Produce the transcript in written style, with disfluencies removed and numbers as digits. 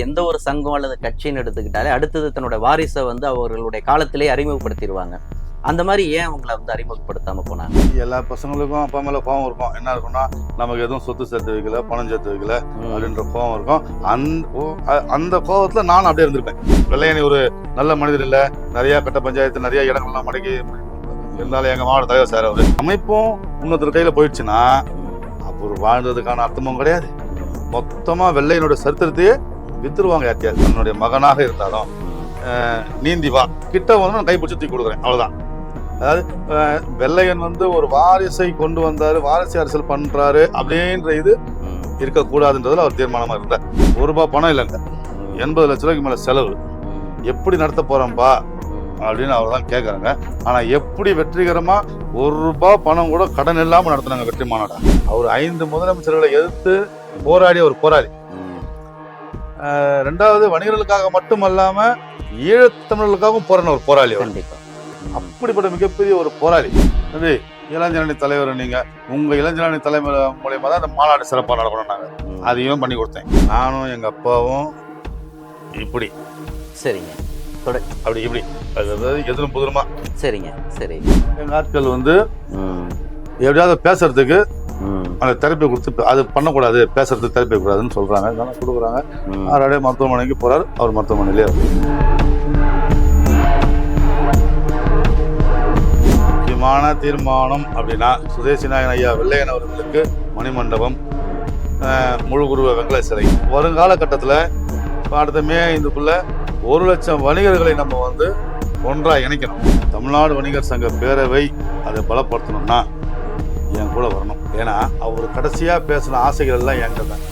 எந்த ஒரு சங்கம் அல்லது கட்சின்னு எடுத்துக்கிட்டாலே அடுத்தது தன்னோட வாரிசை வந்து அவர்களுடைய காலத்திலே அறிமுகப்படுத்திடுவாங்க. அந்த மாதிரி ஏன் உங்களை வந்து அறிமுகப்படுத்தாம போனாங்க? எல்லா பசங்களுக்கும் அப்பா மேல கோவம் இருக்கும். என்ன இருக்கும்னா, நமக்கு எதுவும் சொத்து சேர்த்து வைக்கல, பணம் சேர்த்து வைக்கல அப்படின்ற கோவம் இருக்கும். அந்த கோவத்துல நானும் அப்படியே இருந்திருப்பேன். வெள்ளையனி ஒரு நல்ல மனிதர் இல்ல, நிறைய கட்ட பஞ்சாயத்து நிறைய இடங்கள்லாம் மடக்கி இருந்தாலும் எங்க மாவட்ட தலைவர் சார் அவரு அமைப்பும் இன்னொருத்தர் கையில போயிடுச்சுன்னா அப்புறம் வாழ்ந்ததுக்கான அர்த்தமும் கிடையாது. மொத்தமா வெள்ளையனோட சரித்திரத்தையே வித்துருவாங்க. யாத்தியார் தன்னுடைய மகனாக இருந்தாலும் நீந்தி வா கிட்ட வந்து நான் கைப்பிடிச்சு தூக்கி கொடுக்குறேன், அவ்வளவுதான். அதாவது வெள்ளையன் வந்து ஒரு வாரிசை கொண்டு வந்தாரு, வாரிசு அரசியல் பண்றாரு அப்படின்ற இது இருக்கக்கூடாதுன்றதுல அவர் தீர்மானமா இருந்தார். ₹1 பணம் இல்லைங்க, 80 லட்ச ரூபாய்க்கு மேல செலவு. எப்படி நடத்த போறோம்பா அப்படின்னு அவர் தான் கேட்கறாங்க. ஆனா எப்படி வெற்றிகரமா ₹1 பணம் கூட கடன் இல்லாம நடத்தினாங்க வெற்றி மாநாடு. அவர் 5 முதலமைச்சர்களை எதிர்த்து போராடிய ஒரு போராளி. 2வது வணிகர்களுக்காக மட்டுமல்லாம ஈழத்தமிழர்களுக்காகவும் போராடின ஒரு போராளி. அப்படிப்பட்ட மிகப்பெரிய ஒரு போராளி. இளைஞரணி தலைவர் நீங்க, உங்க இளைஞரணி தலைமை மூலியமா தான் இந்த மாநாடு சிறப்பாக நடக்கணும்னாங்க. அதையும் பண்ணி கொடுத்தேன். நானும் எங்க அப்பாவும் இப்படி சரிங்க அப்படி இப்படி அதாவது எதிரும் புதிருமா. சரிங்க சரி. எங்க ஆட்கள் வந்து எப்படியாவது பேசுறதுக்கு அந்த தெரப்பி கொடுத்து அது பண்ணக்கூடாது, பேசுறதுக்கு தெரப்பி கூடாதுன்னு சொல்றாங்க. இதெல்லாம் கொடுக்குறாங்க. அவருடைய மருத்துவமனைக்கு போறாரு. அவர் மருத்துவமனையிலே முக்கியமான தீர்மானம் அப்படின்னா சுதேசி நாயகன் ஐயா வெள்ளையன் அவர்களுக்கு மணிமண்டபம், முழு குருவ வெங்கல சிலை. வருங்கால கட்டத்தில் அடுத்த மே 5க்குள்ள 1 லட்சம் வணிகர்களை நம்ம வந்து ஒன்றா இணைக்கணும். தமிழ்நாடு வணிகர் சங்க பேரவை அதை பலப்படுத்தணும்னா என் கூட வரணும். ஏன்னா அவர் கடைசியா பேசின ஆசைகள் எல்லாம் என்கிட்ட தான்.